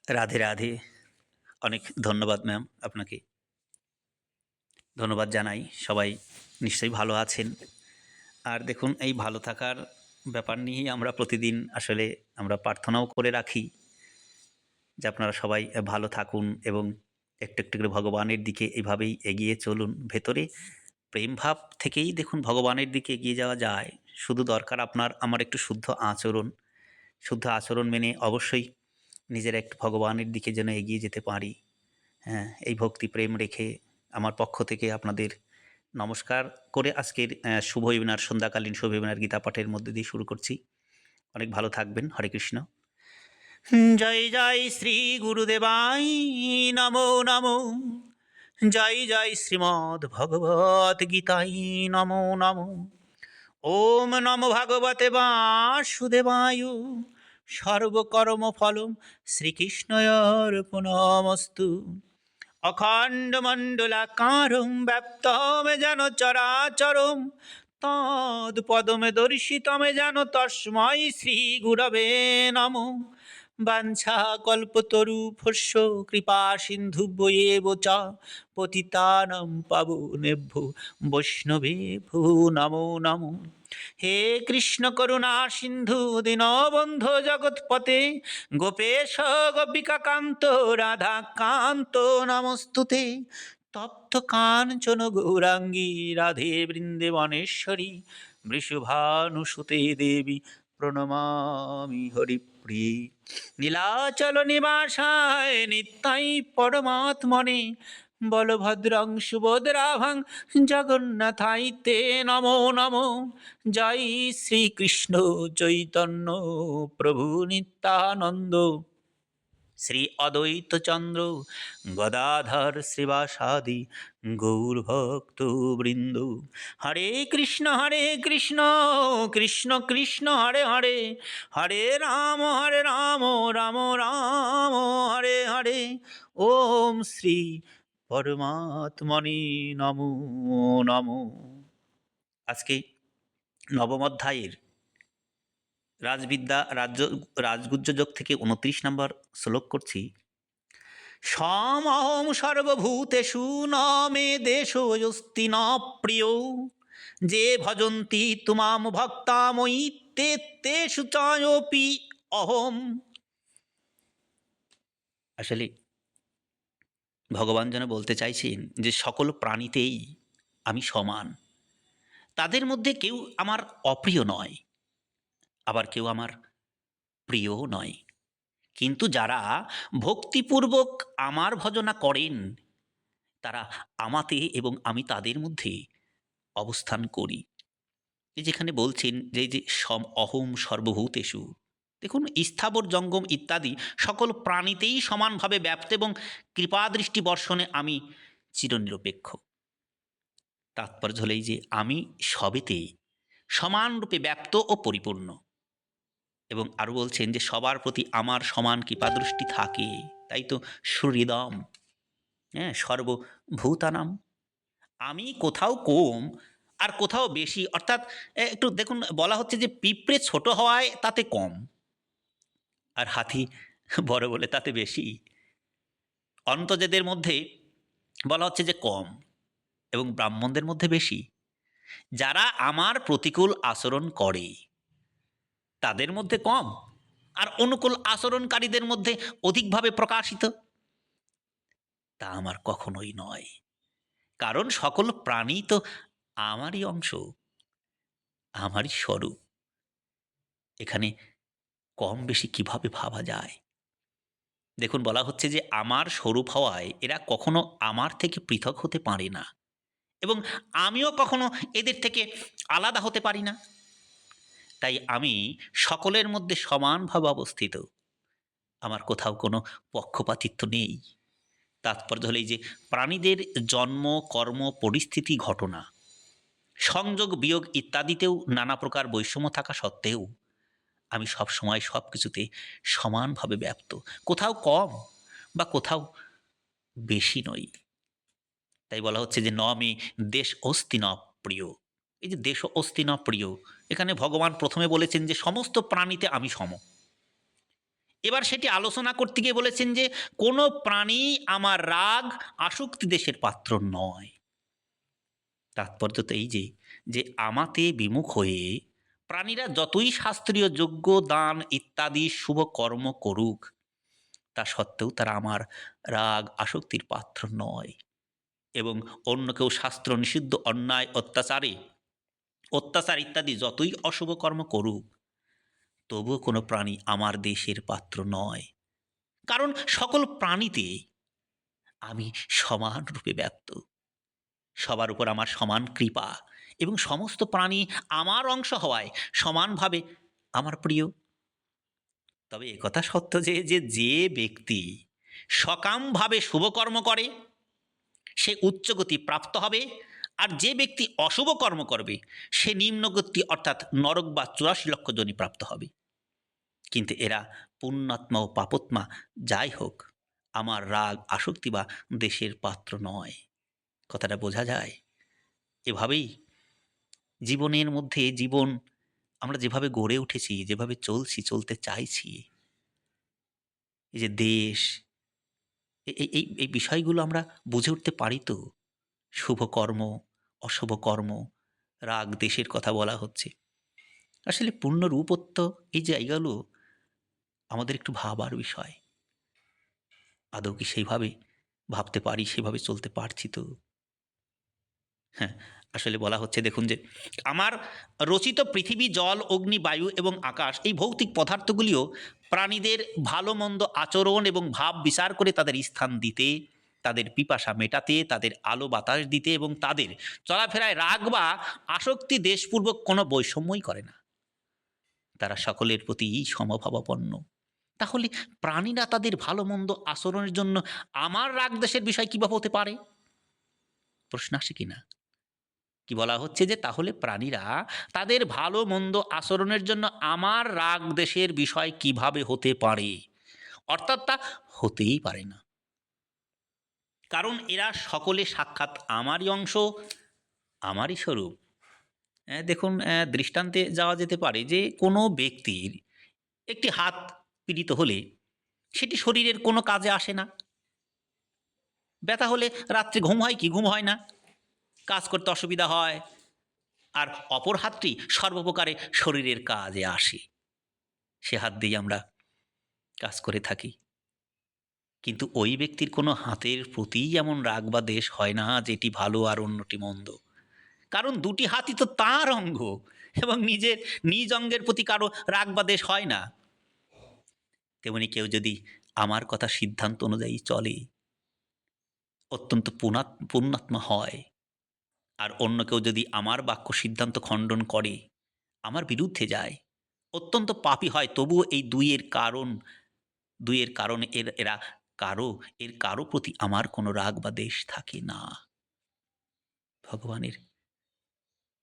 রাধে রাধে। অনেক ধন্যবাদ ম্যাম আপনাকে। ধন্যবাদ জানাই। সবাই নিশ্চয়ই ভালো আছেন। আর দেখুন এই ভালো থাকার ব্যাপার নিয়েই আমরা প্রতিদিন আসলে আমরা প্রার্থনাও করে রাখি যে আপনারা সবাই ভালো থাকুন এবং একটু, একটু করে ভগবানের দিকে এভাবেই এগিয়ে চলুন। ভেতরে প্রেম ভাব থেকেই দেখুন ভগবানের দিকে এগিয়ে যাওয়া যায়। শুধু দরকার আপনার আমার একটু শুদ্ধ আচরণ। শুদ্ধ আচরণ মেনে অবশ্যই নিজেরা একটু ভগবানের দিকে যেন এগিয়ে যেতে পারি। হ্যাঁ, এই ভক্তি প্রেম রেখে আমার পক্ষ থেকে আপনাদের নমস্কার করে আজকের শুভ ওয়েবিনার সন্ধ্যাকালীন শুভ ওয়েবিনার গীতা পাঠের মধ্যে দিয়ে শুরু করছি। অনেক ভালো থাকবেন। হরে কৃষ্ণ। জয় জয় শ্রী গুরুদেবাই নমো নমো। জয় জয় শ্রীমদ্ ভগবত গীতাই নমো নমো। ওম নমো ভগবতে বাসুদেবায় সর্বকর্ম ফলম শ্রীকৃষ্ণয়র্পণমস্তু। অখণ্ডমণ্ডলাকারং ব্যাপ্তমে যেন চরাচরম তৎপদমে দর্শিতমে যেন তস্मै শ্রীগুরবে নমঃ। বাঞ্ছাকল্পতরুভ্যশ্চ কৃপা সিন্ধুভ্যেব চ পতিতানাং পাবনেভ্যো বৈষ্ণবেভ্যো নমো নমঃ। হে কৃষ্ণ করুণা সিন্ধু দীনবন্ধো জগৎপতে গোপেশ গোপিকা কান্ত রাধা কান্ত নমস্তুতে। তপ্ত কাঞ্চন গৌরাঙ্গী রাধে বৃন্দেবনেশ্বরী বৃষভানুসুতে দেবী প্রণমামি হরিপ্রিয়ে। নীলাচল নিবাসায় নিত্যাই পরমাত্মনে বলভদ্রং সুভদ্রাভাং জগন্নাথাইতে নমো নমো। জয় শ্রীকৃষ্ণ চৈতন্য প্রভু নিত্যানন্দ শ্রী অদ্বৈত চন্দ্র গদাধর শ্রীবাসাদি গৌরভক্ত বৃন্দ। হরে কৃষ্ণ কৃষ্ণ কৃষ্ণ হরে হরে, হরে রাম রাম রাম হরে হরে। ওম শ্রী পরমাত্মনে নমো নমো। আজকে নবম অধ্যায়ের রাজবিদ্যা রাজগুহ্য যোগ থেকে ২৯ নম্বর শ্লোক করছি। সমহং সর্বভূতেষু ন মে দেশোऽস্তি ন প্রিয়, যে ভজন্তি তুমাম ভক্তাময়ি তে তেষু চায়োপি অহম। আসলে ভগবান যেন বলতে চাইছেন যে সকল প্রাণীতেই আমি সমান। তাদের মধ্যে কেউ আমার অপ্রিয় নয়, আবার কেউ আমার প্রিয়ও নয়। কিন্তু যারা ভক্তিপূর্বক আমার ভজনা করেন তারা আমাতে এবং আমি তাদের মধ্যে অবস্থান করি। যেখানে বলছেন যে যে অহম সর্বভূতেষু, দেখুন স্থাবর জঙ্গম ইত্যাদি সকল প্রাণীতেই সমানভাবে ব্যাপ্ত এবং কৃপাদৃষ্টি বর্ষণে আমি চিরনিরপেক্ষ। তাৎপর্য হলেই যে আমি সবেতে সমানরূপে ব্যাপ্ত ও পরিপূর্ণ। এবং আরও বলছেন যে সবার প্রতি আমার সমান কৃপাদৃষ্টি থাকে। তাই তো সুহৃদম, হ্যাঁ, সর্বভূতানাম। আমি কোথাও কম আর কোথাও বেশি, অর্থাৎ একটু দেখুন বলা হচ্ছে যে পিঁপড়ে ছোট হওয়ায় তাতে কম, আর হাতি বড় বলে তাতে বেশি। অন্তর্জাদের মধ্যে বলা হচ্ছে যে কম এবং ব্রাহ্মণদের মধ্যে বেশি। যারা আমার প্রতিকূল আচরণ করে তাদের মধ্যে কম, আর অনুকূল আচরণকারীদের মধ্যে অধিকভাবে প্রকাশিত। তা আমার কখনোই নয়, কারণ সকল প্রাণী তো আমারই অংশ, আমারই স্বরূপ। এখানে কম বেশি কিভাবে ভাবা যায়? দেখুন বলা হচ্ছে যে আমার স্বরূপ হওয়ায় এরা কখনো আমার থেকে পৃথক হতে পারে না, এবং আমিও কখনো এদের থেকে আলাদা হতে পারি না। তাই আমি সকলের মধ্যে সমানভাবে অবস্থিত, আমার কোথাও কোনো পক্ষপাতিত্ব নেই। তাৎপর্য হলো এই যে প্রাণীদের জন্ম, কর্ম, পরিস্থিতি, ঘটনা, সংযোগ বিয়োগ ইত্যাদিতেও নানা প্রকার বৈষম্য থাকা সত্ত্বেও আমি সব সময় সব কিছুতে সমানভাবে ব্যাপ্ত, কোথাও কম বা কোথাও বেশি নই। তাই বলা হচ্ছে যে ন মে দেশ অস্তি ন প্রিয়। এই যে দেশ অস্তি ন প্রিয়, এখানে ভগবান প্রথমে বলেছেন যে সমস্ত প্রাণীতে আমি সম, এবার সেটি আলোচনা করতে গিয়ে বলেছেন যে কোনো প্রাণী আমার রাগ আসক্তি দেশের পাত্র নয়। তাৎপর্য তো এই যে আমাতে বিমুখ হয়ে প্রাণীরা যতই শাস্ত্রীয় যজ্ঞ দান ইত্যাদি শুভ কর্ম করুক, তা সত্ত্বেও তারা আমার রাগ আসক্তির পাত্র নয়। এবং অন্য কেউ শাস্ত্র নিষিদ্ধ অন্যায় অত্যাচার ইত্যাদি যতই অশুভ কর্ম করুক, তবুও কোনো প্রাণী আমার দেশের পাত্র নয়। কারণ সকল প্রাণীতে আমি সমানরূপে ব্যপ্ত, সবার উপর আমার সমান কৃপা, এবং সমস্ত প্রাণী আমার অংশ হওয়ায় সমানভাবে আমার প্রিয়। তবে একথা সত্য যে ব্যক্তি সকামভাবে শুভকর্ম করে সে উচ্চগতি প্রাপ্ত হবে, আর যে ব্যক্তি অশুভ কর্ম করবে সে নিম্নগতি অর্থাৎ নরক বা 84 লক্ষ যোনি প্রাপ্ত হবে। কিন্তু এরা পুণ্যাত্মা ও পাপত্মা যাই হোক, আমার রাগ আসক্তি বা দেশের পাত্র নয়। কথাটা বোঝা যায়। এভাবেই জীবনের মধ্যে জীবন আমরা যেভাবে গড়ে উঠেছি, যেভাবে চলতে চাইছি, এই যে দেশ, এই বিষয়গুলো আমরা বুঝে উঠতে পারি তো? শুভ কর্ম, অশুভ কর্ম, রাগ দেশের কথা বলা হচ্ছে। আসলে পূর্ণরূপত্ব এই জায়গাগুলো আমাদের একটু ভাবার বিষয়। আদৌ কি সেইভাবে ভাবতে পারি, সেভাবে চলতে পারছি তো? হ্যাঁ, আসলে বলা হচ্ছে দেখুন যে আমার রচিত পৃথিবী, জল, অগ্নি, বায়ু এবং আকাশ, এই ভৌতিক পদার্থগুলিও প্রাণীদের ভালো মন্দ আচরণ এবং ভাব বিচার করে তাদের স্থান দিতে, তাদের পিপাসা মেটাতে, তাদের আলো বাতাস দিতে এবং তাদের চলাফেরায় রাগ বা আসক্তি দেশপূর্বক কোনো বৈষম্যই করে না। তারা সকলের প্রতি সমভাবাপন্ন। তাহলে প্রাণীরা তাদের ভালো মন্দ আচরণের জন্য আমার রাগ দেশের বিষয় কীভাবে হতে পারে? প্রশ্ন আসে কিনা? কি বলা হচ্ছে যে তাহলে প্রাণীরা তাদের ভালো মন্দ আচরণের জন্য আমার রাগ দেশের বিষয় কিভাবে হতে পারে? অর্থাৎ তা হতেই পারে না, কারণ এরা সকলে সাক্ষাৎ আমারই অংশ, আমারই স্বরূপ। দেখুন, দৃষ্টান্তে যাওয়া যেতে পারে যে কোনো ব্যক্তির একটি হাত পীড়িত হলে সেটি শরীরের কোনো কাজে আসে না। ব্যথা হলে রাত্রে ঘুম হয় কি? ঘুম হয় না, কাজ করতে অসুবিধা হয়। আর অপর হাতটি সর্বপ্রকারে শরীরের কাজে আসে, সে হাত দিয়ে আমরা কাজ করে থাকি। কিন্তু ওই ব্যক্তির কোনো হাতের প্রতিই এমন রাগ বা দ্বেষ হয় না যেটি ভালো আর অন্যটি মন্দ, কারণ দুটি হাতই তো তাঁর অঙ্গ, এবং নিজ অঙ্গের প্রতি কারো রাগ বা দ্বেষ হয় না। তেমনি কেউ যদি আমার কথা সিদ্ধান্ত অনুযায়ী চলে, অত্যন্ত পুণ্যাত্মা হয়, আর অন্য কেউ যদি আমার বাক্য সিদ্ধান্ত খণ্ডন করে, আমার বিরুদ্ধে যায়, অত্যন্ত পাপী হয়, তবুও এই দুইয়ের কারণে এর কারো প্রতি আমার কোনো রাগ বা দ্বেষ থাকে না। ভগবানের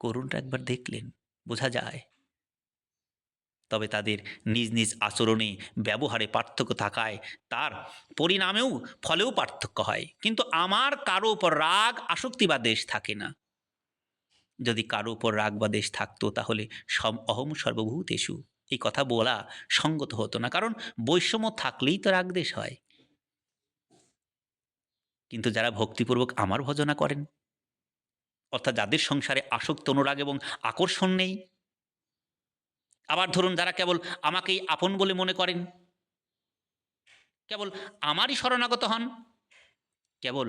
করুণটা একবার দেখলেন, বোঝা যায়। তবে তাদের নিজ নিজ আচরণে, ব্যবহারে পার্থক্য থাকায় তার পরিণামেও, ফলেও পার্থক্য হয়। কিন্তু আমার কারো উপর রাগ আসক্তি বা দ্বেষ থাকে না। যদি কারো উপর রাগ বা দ্বেষ থাকতো তাহলে অহং সর্বভূতেষু এই কথা বলা সঙ্গত হতো না, কারণ বৈষম্য থাকলেই তো রাগ দ্বেষ হয়। কিন্তু যারা ভক্তিপূর্বক আমার ভজনা করেন, অর্থাৎ যাদের সংসারে আসক্ত, অনুরাগ এবং আকর্ষণ নেই, আবার ধরুন যারা কেবল আমাকেই আপন বলে মনে করেন, কেবল আমারই শরণাগত হন, কেবল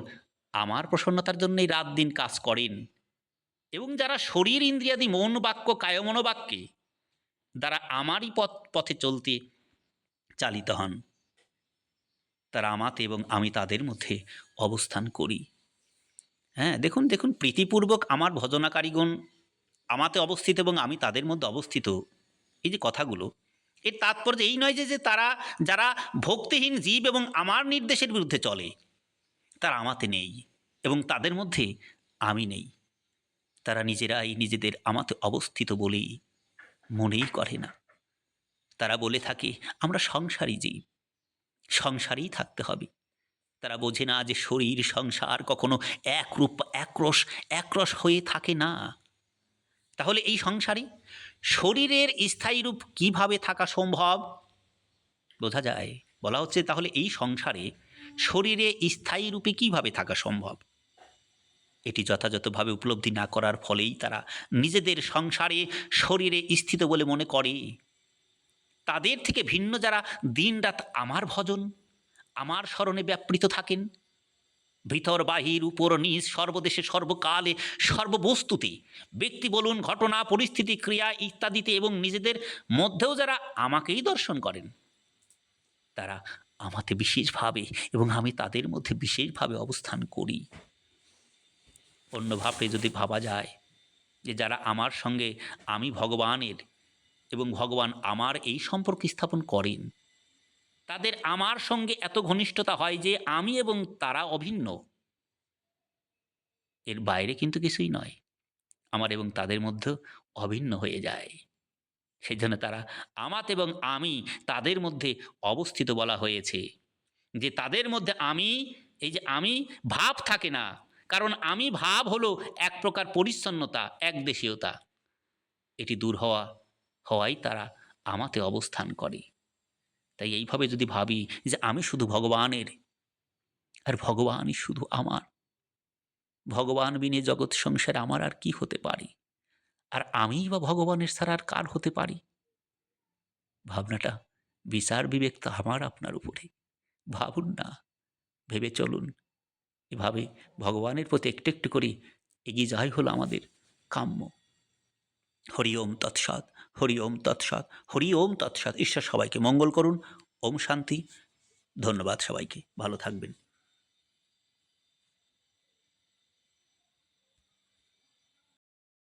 আমার প্রসন্নতার জন্যই রাত দিন কাজ করেন, এবং যারা শরীর ইন্দ্রিয়াদি মন বাক্য কায় মনোবাক্যে দ্বারা আমারই পথে চলতে চালিত হন, তারা আমাতে এবং আমি তাদের মধ্যে অবস্থান করি। হ্যাঁ, দেখুন প্রীতিপূর্বক আমার ভজনাকারীগণ আমাতে অবস্থিত এবং আমি তাদের মধ্যে অবস্থিত, এই যে কথাগুলো, এর তাৎপর্য এই নয় যে তারা, যারা ভক্তিহীন জীব এবং আমার নির্দেশের বিরুদ্ধে চলে, তারা আমাতে নেই এবং তাদের মধ্যে আমি নেই। তারা নিজেরাই নিজেদের আমাতে অবস্থিত বলেই মনেই করে না। তারা বলে থাকে আমরা সংসারী জীব, সংসারেই থাকতে হবে। তারা বোঝে না যে শরীর সংসার কখনো একরূপ একরস হয়ে থাকে না। তাহলে এই সংসারে শরীরের স্থায়ী রূপ কিভাবে থাকা সম্ভব? বোঝা যায়। বলা হচ্ছে তাহলে এই সংসারে শরীরে স্থায়ী রূপে কিভাবে থাকা সম্ভব? এটি যথাযথভাবে উপলব্ধি না করার ফলেই তারা নিজেদের সংসারে শরীরে স্থিত বলে মনে করে। তাদের থেকে ভিন্ন যারা দিনরাত আমার ভজন, আমার স্মরণে ব্যাপৃত থাকেন, ভিতর বাহির উপর নিচ সর্বদেশে সর্বকালে সর্ববস্তুতে, ব্যক্তি বলুন, ঘটনা, পরিস্থিতি, ক্রিয়া ইত্যাদিতে, এবং নিজেদের মধ্যেও যারা আমাকেই দর্শন করেন, তারা আমাতে বিশেষভাবে এবং আমি তাদের মধ্যে বিশেষভাবে অবস্থান করি। অন্যভাবে যদি ভাবা যায় যে যারা আমার সঙ্গে আমি ভগবানের এবং ভগবান আমার এই সম্পর্ক স্থাপন করেন, তাদের আমার সঙ্গে এত ঘনিষ্ঠতা হয় যে আমি এবং তারা অভিন্ন। এর বাইরে কিন্তু কিছুই নয়, আমার এবং তাদের মধ্যে অভিন্ন হয়ে যায়। সেই জন্য তারা আমাত এবং আমি তাদের মধ্যে অবস্থিত বলা হয়েছে, যে তাদের মধ্যে আমি, এই যে আমি ভাব থাকে না, কারণ আমি ভাব হলো এক প্রকার পরিচ্ছন্নতা, একদেশীয়তা। এটি দূর হওয়াই তারা আমাতে অবস্থান করে। তাই এইভাবে যদি ভাবি যে আমি শুধু ভগবানের আর ভগবানই শুধু আমার, ভগবান বিনে জগৎ সংসারে আমার আর কি হতে পারি, আর আমিই বা ভগবানের ছাড়া আর কার হতে পারি? ভাবনাটা, বিচার বিবেক তো আমার আপনার উপরে। ভাবুন না, ভেবে চলুন। এভাবে ভগবানের প্রতি একটু একটু করে এগিয়ে যাওয়াই হলো আমাদের কাম্য। হরি ওম তৎসৎ, হরি ওম তৎসৎ, হরি ওম তৎসৎ। ঈশ্বর সবাইকে মঙ্গল করুন। ওম শান্তি। ধন্যবাদ সবাইকে, ভালো থাকবেন।